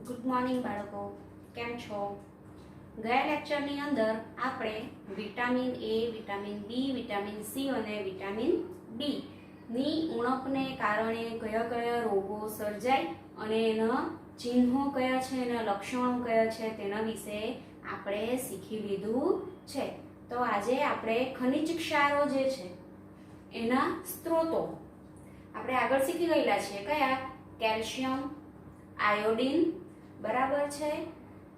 Good morning બાળકો, કેમ છો? ગયા લેક્ચરની અંદર આપણે vitamin A, vitamin B, vitamin C અને વિટામિન ડી ની ઉણપને કારણે કયા કયા રોગો સર્જાય અને એના ચિહ્નો કયા છે, એના લક્ષણો કયા છે તેના વિશે આપણે શીખી લીધું છે. તો આજે આપણે ખનિજ ક્ષારો જે છે એના સ્ત્રોતો આપણે આગળ શીખી ગયેલા છીએ. કયા? કેલ્શિયમ, આયોડીન, બરાબર છે.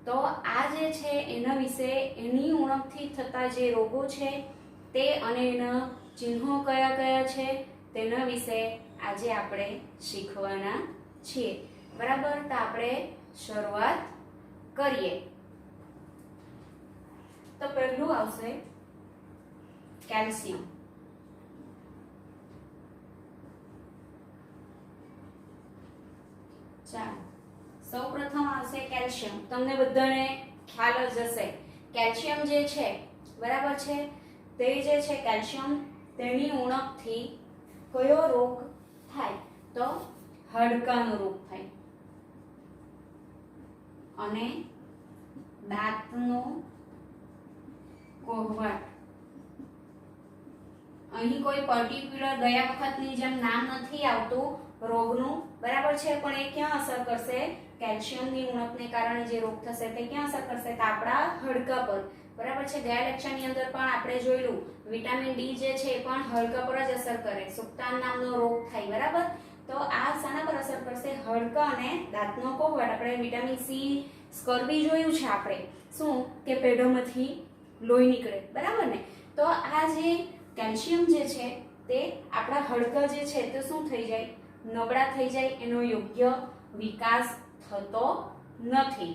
તો આ જે છે એના વિશે, એની ઉણપથી થતા જે રોગો છે તે અને એના ચિહ્નો કયા કયા છે તેના વિશે આજે આપણે શીખવાના છીએ. બરાબર, તો આપણે શરૂઆત કરીએ. તો પહેલું આવશે કેલ્શિયમ. ચાલો, સૌપ્રથમ આવશે કેલ્શિયમ. તમને બધાને ખ્યાલ જ હશે કેલ્શિયમ જે છે, બરાબર છે, તે જે છે કેલ્શિયમ, તેની ઉણપથી કયો રોગ થાય? તો હાડકાનો રોગ થાય અને દાંતનો કોહવાટ. અહીં કોઈ પર્ટિક્યુલર ગયા વખતની જેમ નામ નથી આવતું રોગનું, બરાબર છે, પણ એ ક્યાં અસર કરશે? કેલ્શિયમની ઉણપને કારણે જે રોગ થશે તે ક્યાં અસર કરશે? તો આપણા હાડકા પર, બરાબર છે. ગયા લેક્ચરની અંદર પણ આપણે જોયેલું વિટામિન ડી જે છે એ પણ હાડકા પર જ અસર કરે, સુક્તાન નામનો રોગ થાય, બરાબર. તો આ શાના પર અસર કરશે? હાડકા અને દાંતનો કોહવાટ. આપણે વિટામિન સી સ્કર્બી જોયું છે આપણે, શું કે પેઢામાંથી લોહી નીકળે, બરાબર ને. તો આ જે કેલ્શિયમ જે છે તે આપણા હાડકા જે છે તે શું થઈ જાય? નબળા થઈ જાય, એનો યોગ્ય વિકાસ થતો નથી.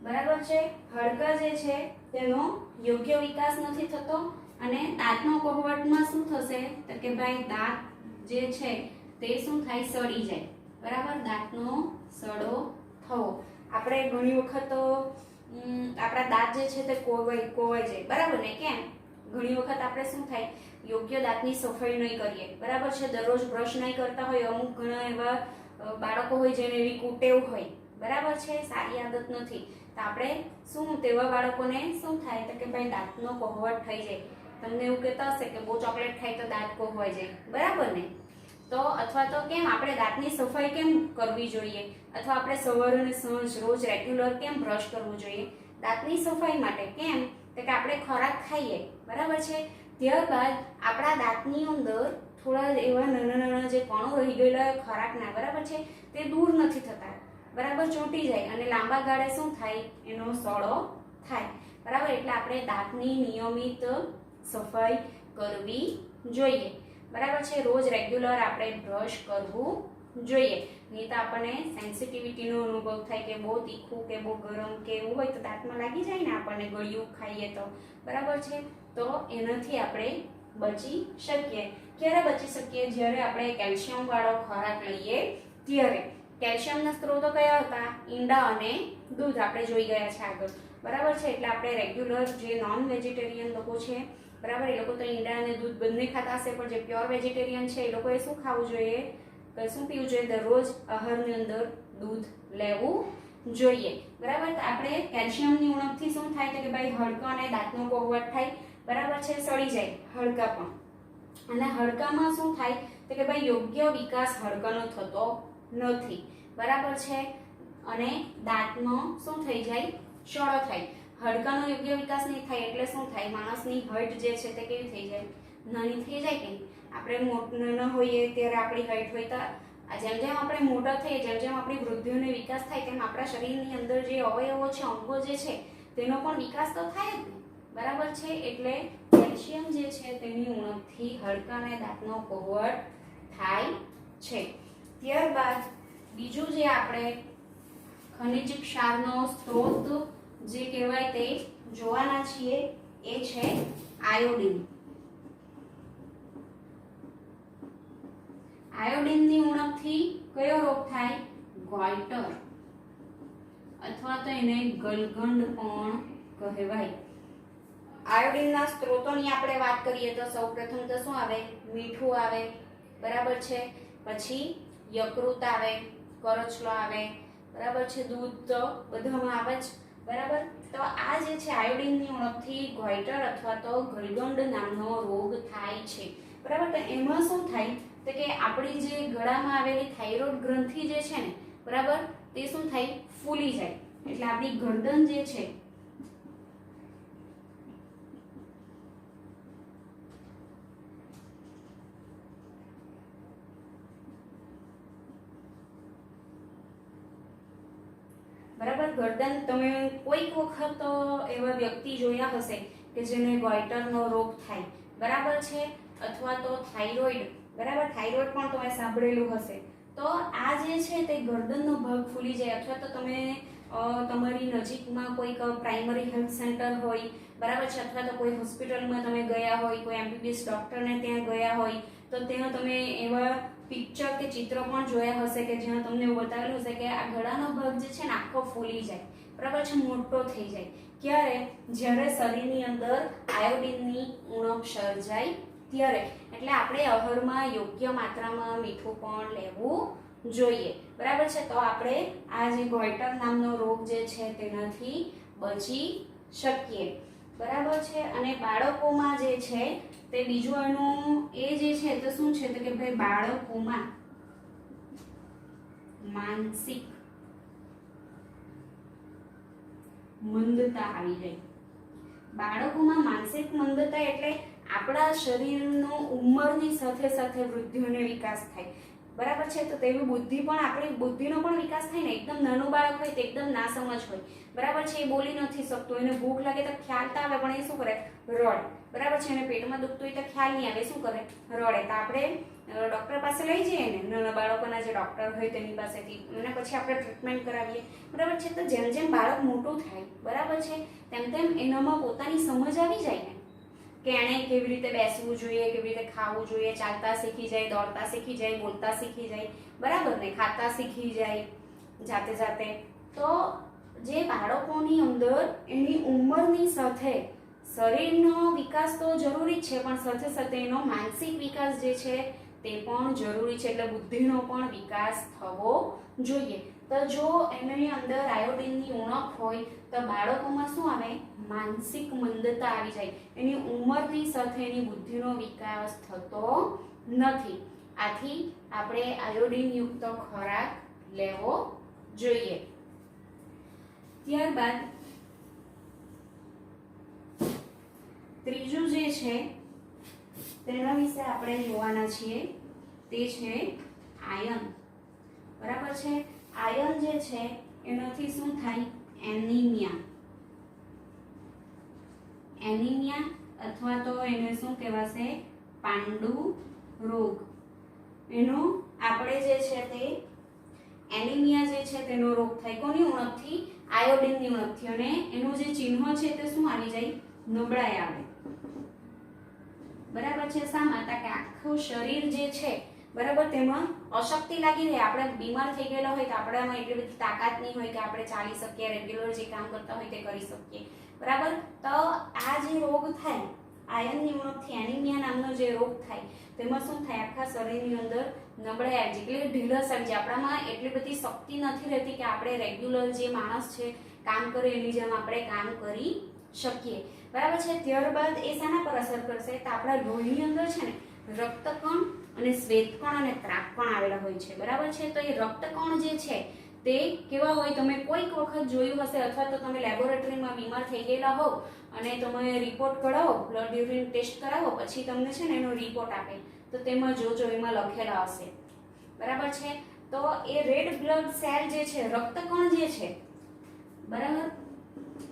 બરાબર છે, હાડકા જે છે તેનો યોગ્ય વિકાસ નથી થતો અને દાંતનો કોહવાટમાં શું થશે? તો કે ભાઈ દાંત જે છે તે શું થાય? સડી જાય, બરાબર. દાંતનો સડો થવો. આપણે ઘણી વખત આપણા દાંત જે છે તે કોવાઈ જાય, બરાબર ને. કેમ? ઘણી વખત આપણે શું થાય? યોગ્ય દાંતની સફાઈ નહીં કરીએ, બરાબર છે. દરરોજ બ્રશ નહીં કરતા હોય. અમુક ઘણા એવા બાળકો હોય જેને એવી કુટેવ હોય, બરાબર છે, સારી આદત નથી. તો આપણે શું, તેવા બાળકોને શું થાય? તો કે ભાઈ દાંતનો કોહવાટ થઈ જાય. તમને એવું કહેતા હશે કે બહુ ચોકલેટ ખાય તો દાંત કોહવાઈ જાય, બરાબર ને. તો અથવા તો કેમ આપણે દાંતની સફાઈ કેમ કરવી જોઈએ? અથવા આપણે સવારે અને સાંજ રોજ રેગ્યુલર કેમ બ્રશ કરવું જોઈએ? દાંતની સફાઈ માટે. કેમ? તો કે આપણે ખોરાક ખાઈએ, બરાબર છે, ત્યારબાદ આપણા દાંતની અંદર થોડા એવા નાના નાના જે કણો રહી ગયેલા ખોરાકના, બરાબર છે, તે દૂર નથી થતા, બરાબર, ચોંટી જાય અને લાંબા ગાળે શું થાય? એનો સડો થાય, બરાબર. એટલે આપણે દાંતની નિયમિત સફાઈ કરવી જોઈએ, બરાબર છે. રોજ રેગ્યુલર આપણે બ્રશ કરવું જોઈએ, નહીં તો આપણને સેન્સિટિવિટીનો અનુભવ થાય કે બહુ તીખું કે બહુ ગરમ કે એવું હોય તો દાંતમાં લાગી જાય ને, આપણને ગળ્યું ખાઈએ તો, બરાબર છે. તો એનાથી આપણે બચી શકીએ. ક્યારે બચી શકીએ? જ્યારે આપણે કેલ્શિયમ વાળો ખોરાક લઈએ ત્યારે. કેલ્શિયમના સ્ત્રોતો કયા હતા? ઈંડા અને દૂધ, આપણે જોઈ ગયા છે આગળ, બરાબર છે. એટલે આપણે રેગ્યુલર જે નોન વેજીટેરિયન લોકો છે, બરાબર, એ લોકો તો ઈંડા અને દૂધ બંને ખાતા હશે, પણ જે પ્યોર વેજીટેરિયન છે એ લોકોએ શું ખાવું જોઈએ? શું પીવું જોઈએ? દરરોજ આહારની અંદર દૂધ લેવું જોઈએ, બરાબર. તો આપણે કેલ્શિયમની ઉણપથી શું થાય? તો કે ભાઈ હાડકા અને દાંતનો કોહવાટ થાય, બરાબર છે, સડી જાય હાડકા પણ. અને હાડકામાં શું થાય? તો કે ભાઈ યોગ્ય વિકાસ હાડકાનો થતો નથી, બરાબર છે. અને દાંતનો શું થઈ જાય? સડો થાય. હાડકાનો યોગ્ય વિકાસ નહીં થાય એટલે શું થાય? માણસની હાઈટ જે છે તે કેવી થઈ જાય? નાની થઈ જાય કે નહીં? આપણે નાના હોઈએ ત્યારે આપણી હાઈટ હોય તો જેમ જેમ આપણે મોટા થઈએ, જેમ જેમ આપણી વૃદ્ધિઓનો વિકાસ થાય, તેમ આપણા શરીરની અંદર જે અવયવો છે, અંગો જે છે, તેનો પણ વિકાસ તો થાય જ ને, બરાબર છે. એટલે કેલ્શિયમ જે છે તેની ઉણપથી હાડકા અને દાંતનો કોહવાટ થાય છે. ત્યારબાદ બીજું જે આપણે ખનિજ ક્ષારનો સ્ત્રોત જે કહેવાય તે જોવાના છીએ એ છે આયોડીન. આયોડીનની ઉણપથી કયો રોગ થાય? ગોઈટર. અથવા તો એને ગલગંડ પણ કહેવાય. આયોડિનના સ્ત્રોતોની આપણે વાત કરીએ તો સૌપ્રથમ તો શું આવે? મીઠું આવે, બરાબર છે. પછી યકૃત આવે, કરચલો આવે, બરાબર છે. દૂધ તો બધામાં આવે જ, બરાબર. તો આ જે છે આયોડિનની ઉણપથી ગોઈટર અથવા તો ગલગંડ નામનો રોગ થાય છે, બરાબર. તો એમાં શું થાય તો કે આપણી જે ગળામાં આવેલી થાઇરોઇડ ગ્રંથિ જે છે ને, બરાબર, તે શું થાય? ફૂલી જાય. એટલે આપણી ગરદન જે છે બરાબર, ગરદન તમે કોઈક વખત એવા વ્યક્તિ જોયા હશે કે જેને ગોઈટરનો રોગ થાય, બરાબર છે, અથવા તો થાઇરોઇડ, બરાબર, થાઇરોઇડ પણ તમે સાંભળેલું હશે. તો આ જે છે તે ગરદનનો ભાગ ફૂલી જાય, અથવા તો તમે તમારી નજીકમાં કોઈક પ્રાઇમરી હેલ્થ સેન્ટર હોય, બરાબર છે, અથવા તો કોઈ હોસ્પિટલમાં તમે ગયા હોય, કોઈ એમબીબીએસ ડોક્ટરને ત્યાં ગયા હોય, તો ત્યાં તમે એવા પિક્ચર કે ચિત્ર પણ જોયા હશે કે જ્યાં તમને એવું બતાવેલું હશે કે આ ગળાનો ભાગ જે છે ને આખો ફૂલી જાય, બરાબર છે, મોટો થઈ જાય. ક્યારે? જ્યારે શરીરની અંદર આયોડિનની ઉણપ સર્જાય ત્યારે. એટલે આપણે આહારમાં યોગ્ય માત્રામાં મીઠું પણ લેવું જોઈએ, બરાબર છે. તો આપણે આ જે ગોઈટર નામનો રોગ જે છે તેનાથી બચી શકીએ, બરાબર છે. અને બાળકોમાં જે છે તે બીજું એનું એ જે છે તો શું છે તો કે ભાઈ બાળકોમાં માનસિક મંદતા આવી જાય. બાળકોમાં માનસિક મંદતા એટલે આપણા શરીરનો ઉંમરની સાથે સાથે વૃદ્ધિઓનો વિકાસ થાય, બરાબર છે. તો તેવી બુદ્ધિ પણ આપણી બુદ્ધિનો પણ વિકાસ થાય ને. એકદમ નાનું બાળક હોય તો એકદમ નાસમજ હોય, બરાબર છે, એ બોલી નથી શકતો, એને ભૂખ લાગે તો ખ્યાલ તો આવે પણ એ શું કરે? રડે, બરાબર છે. એને પેટમાં દુખતું હોય તો ખ્યાલ નહીં આવે, શું કરે? રડે. તો આપણે ડોક્ટર પાસે લઈ જઈએ ને, નાના બાળકોના જે ડોક્ટર હોય તેની પાસેથી, અને પછી આપણે ટ્રીટમેન્ટ કરાવીએ, બરાબર છે. તો જેમ જેમ બાળક મોટું થાય, બરાબર છે, તેમ તેમ એનામાં પોતાની સમજ આવી જાય ને કે એણે કેવી રીતે બેસવું જોઈએ, કેવી રીતે ખાવું જોઈએ, ચાલતા શીખી જાય, દોડતા શીખી જાય, બોલતા શીખી જાય, બરાબર ને, ખાતા શીખી જાય જાતે જાતે. તો જે બાળકોની અંદર એની ઉંમરની સાથે શરીરનો વિકાસ તો જરૂરી છે, પણ સાથે સાથે એનો માનસિક વિકાસ જે છે તે પણ જરૂરી છે. એટલે બુદ્ધિનો પણ વિકાસ થવો જોઈએ. તો જો એની અંદર આયોડિનની ઉણપ હોય તો બાળકોમાં શું આવે? માનસિક મંદતા આવી જાય. એની ઉંમરની સાથે એની બુદ્ધિનો વિકાસ થતો નથી. આથી આપણે આયોડિન યુક્ત ખોરાક લેવો જોઈએ. ત્યારબાદ ત્રીજું જે છે તેના વિશે આપણે જોવાના છીએ તે છે આયન, બરાબર છે. આયન જે છે એનાથી શું થાય? એનિમિયા. એનિમિયા અથવા તો એને શું કહેવાશે? પાંડુ રોગ. એનો આપણે જે છે તે એનિમિયા જે છે તેનો રોગ થાય. કોની ઉણપથી? આયોડિનની ઉણપથી. અને એનું જે ચિહ્ન છે તે શું આવી જાય? નબળાઈ આવે, બરાબર છે. શા માટે? કે આખું શરીર જે છે, બરાબર, તેમાં અશક્તિ લાગી રહે. આપણે બીમાર થઈ ગયેલા હોય તો આપણામાં એટલી બધી તાકાત નહીં હોય કે આપણે ચાલી શકીએ, રેગ્યુલર જે કામ કરતા હોય તે કરી શકીએ, બરાબર. તો આ જે રોગ થાય આયનની ઉણપથી, એનિમિયા નામનો જે રોગ થાય, તેમાં શું થાય? આખા શરીરની અંદર નબળાઈ આવી જાય, એટલે ઢીલસ આવી જાય. આપણામાં એટલી બધી શક્તિ નથી રહેતી કે આપણે રેગ્યુલર જે માણસ છે કામ કરે એની જેમ આપણે કામ કરી શકીએ, બરાબર છે. ત્યારબાદ એ શાના પર અસર કરશે? તો આપણા લોહીની અંદર છે ને રક્તકણ અને શ્વેતકણ અને ત્રાકકણ આવેલા હોય છે, બરાબર છે. તો એ રક્તકણ જે છે તે કેવા હોય? તમે કોઈક વખત જોયું હશે, અથવા તો તમે લેબોરેટરીમાં બીમાર થઈ ગયેલા હોવ અને તમે રિપોર્ટ કઢાવો, બ્લડ યુરિન ટેસ્ટ કરાવો, પછી તમને છે ને એનો રિપોર્ટ આપે તો તેમાં જોજો એમાં લખેલા હશે, બરાબર છે. તો એ રેડ બ્લડ સેલ જે છે, રક્તકણ જે છે, બરાબર,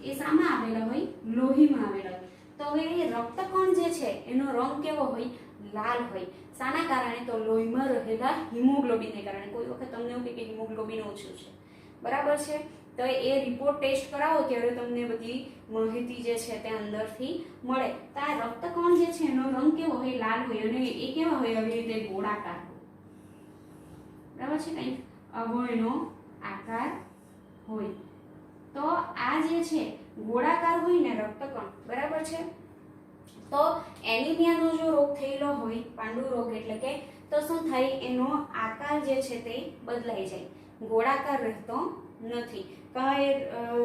એ શામાં આવેલા હોય? લોહીમાં આવેલા હોય. તો હવે એ રક્તકણ જે છે એનો રંગ કેવો હોય? લાલ હોય. શાના કારણે? તો લોહીમાં રહેલા હિમોગ્લોબિનને કારણે. કોઈ વખત તમને એવું કે હિમોગ્લોબિન ઓછું છે, બરાબર છે. તો એ રિપોર્ટ ટેસ્ટ કરાવો ત્યારે તમને બધી માહિતી જે છે તે અંદરથી મળે. તો આ રક્તકણ જે છે એનો રંગ કેવો હોય? લાલ હોય. અને એ કેવા હોય? આવી રીતે ગોળાકાર, બરાબર છે. કંઈક આવો એનો આકાર હોય, તો આ જે છે ગોળાકાર હોય ને રક્તકણ, બરાબર છે, તો એનિમિયાનો જો રોગ થયેલો હોય, પાંડુ રોગ એટલે કે, તો શું થાય, એનો આકાર જે છે તે બદલાઈ જાય, ગોળાકાર રહેતો નથી. કઈ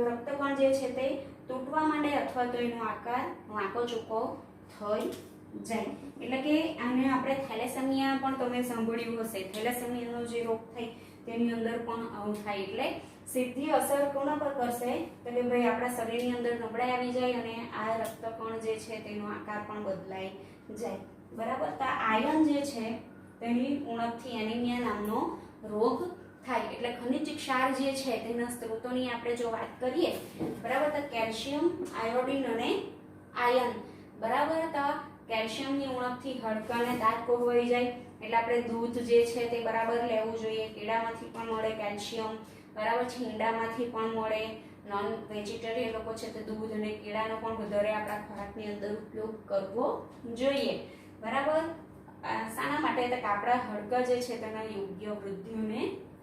રક્તકણ જે છે તે તૂટવા માંડે અથવા તો એનો આકાર વાંકો ચૂકો થઈ જાય. એટલે કે આને આપણે થેલેસેમિયા પણ તમે સાંભળ્યું હશે. થેલેસેમિયાનો જે રોગ થાય તેની અંદર પણ આવું થાય. એટલે સીધી અસર કોના પર કરશે, તો કે ભાઈ આપણા શરીરની અંદર નબળાઈ આવી જાય અને આ રક્તકણ જે છે તેનો આકાર પણ બદલાઈ જાય, બરાબર. તો આયર્ન જે છે તેની ઉણપથી એનિમિયા નામનો રોગ થાય. એટલે ખનિજ ક્ષાર જે છે તેના સ્ત્રોતોની આપણે જો વાત કરીએ, બરાબર, તો કેલ્શિયમ, આયોડિન અને આયર્ન, બરાબર. તો કેલ્શિયમની ઉણપથી હાડકાને દાંત કોહવાઈ જાય, એટલે આપણે દૂધ જે છે તે બરાબર લેવું જોઈએ. કેળામાંથી પણ મળે કેલ્શિયમ, બરાબર છે, ઈંડામાંથી પણ મળે. નોન વેજીટેરિયન લોકો છે તે દૂધ અને કેળાનો પણ વધારે આપણા ખોરાકની અંદર ઉપયોગ કરવો જોઈએ, બરાબર. શાના માટે, તો આપણા હાડકા જે છે તેના યોગ્ય વૃદ્ધિ અને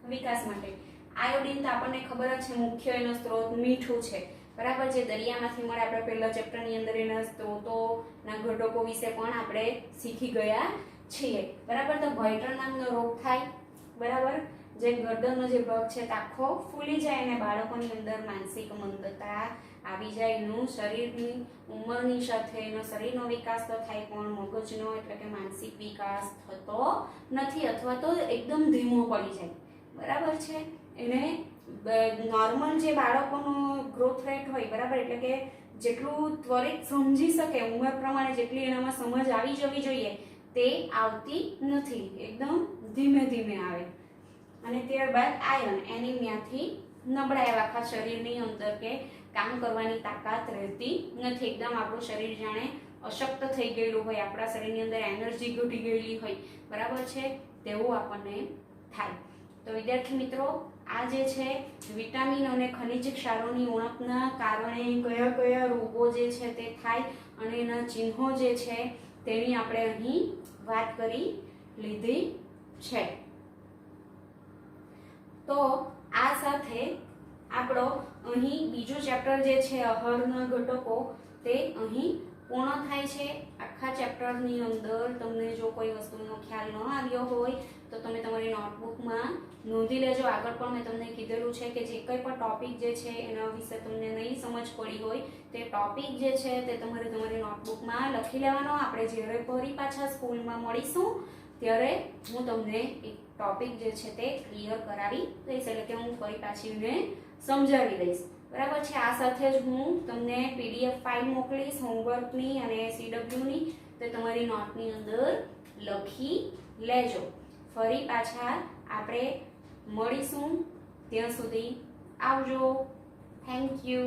વિકાસ માટે. આયોડિન તો આપણને ખબર જ છે, મુખ્ય એનો સ્ત્રોત મીઠું છે, બરાબર, જે દરિયામાંથી મળે. આપણે પહેલા ચેપ્ટરની અંદર એના સ્ત્રોતોના ઘટકો વિશે પણ આપણે શીખી ગયા છીએ, બરાબર. તો ભયટ્ર નામનો રોગ થાય, બરાબર, જે ગરદનનો જે ભાગ છે તે આખો ફૂલી જાય અને બાળકોની અંદર માનસિક મંદતા આવી જાય. એનું શરીરની ઉંમરની સાથે એનો શરીરનો વિકાસ તો થાય પણ મગજનો એટલે કે માનસિક વિકાસ થતો નથી અથવા તો એકદમ ધીમો પડી જાય, બરાબર છે. એને નોર્મલ જે બાળકોનો ગ્રોથ રેટ હોય, બરાબર, એટલે કે જેટલું ત્વરિત સમજી શકે ઉંમર પ્રમાણે જેટલી એનામાં સમજ આવી જવી જોઈએ તે આવતી નથી, એકદમ ધીમે ધીમે આવે. અને ત્યારબાદ આયર્ન, એનિમિયાથી નબળાઈ, આખા શરીરની અંદર કે કામ કરવાની તાકાત રહેતી નથી. એકદમ આપણું શરીર જાણે અશક્ત થઈ ગયેલું હોય, આપણા શરીરની અંદર એનર્જી ઘટી ગયેલી હોય, બરાબર છે, તેવું આપણને થાય. તો વિદ્યાર્થી મિત્રો, આ જે છે વિટામિન અને ખનિજ ક્ષારોની ઉણપના કારણે કયા કયા રોગો જે છે તે થાય અને એના ચિહ્નો જે છે તેની આપણે અહીં વાત કરી લીધી છે. તો આ સાથે આપણો અહીં બીજું ચેપ્ટર જે છે આહારના ઘટકો તે અહીં પૂર્ણ થાય છે. આખા ચેપ્ટરની અંદર તમને જો કોઈ વસ્તુનો ખ્યાલ ન આવ્યો હોય તો તમે તમારી નોટબુકમાં નોંધી લેજો. આગળ પણ મેં તમને કીધેલું છે કે જે કંઈ પણ ટોપિક જે છે એના વિશે તમને નહીં સમજ પડી હોય તે ટોપિક જે છે તે તમારે તમારી નોટબુકમાં લખી લેવાનો. આપણે જ્યારે ફરી પાછા સ્કૂલમાં મળીશું ત્યારે હું તમને એક ટોપિક જે છે તે ક્લિયર કરાવી દઈશ, એટલે કે હું ફરી પાછી એને સમજાવી દઈશ, બરાબર છે. આ સાથે જ હું તમને પીડીએફ ફાઇલ મોકલીશ હોમવર્કની અને CWની, તો તમારી નોટની અંદર લખી લેજો. ફરી પાછા આપણે મળીશું, ત્યાં સુધી આવજો. Thank you.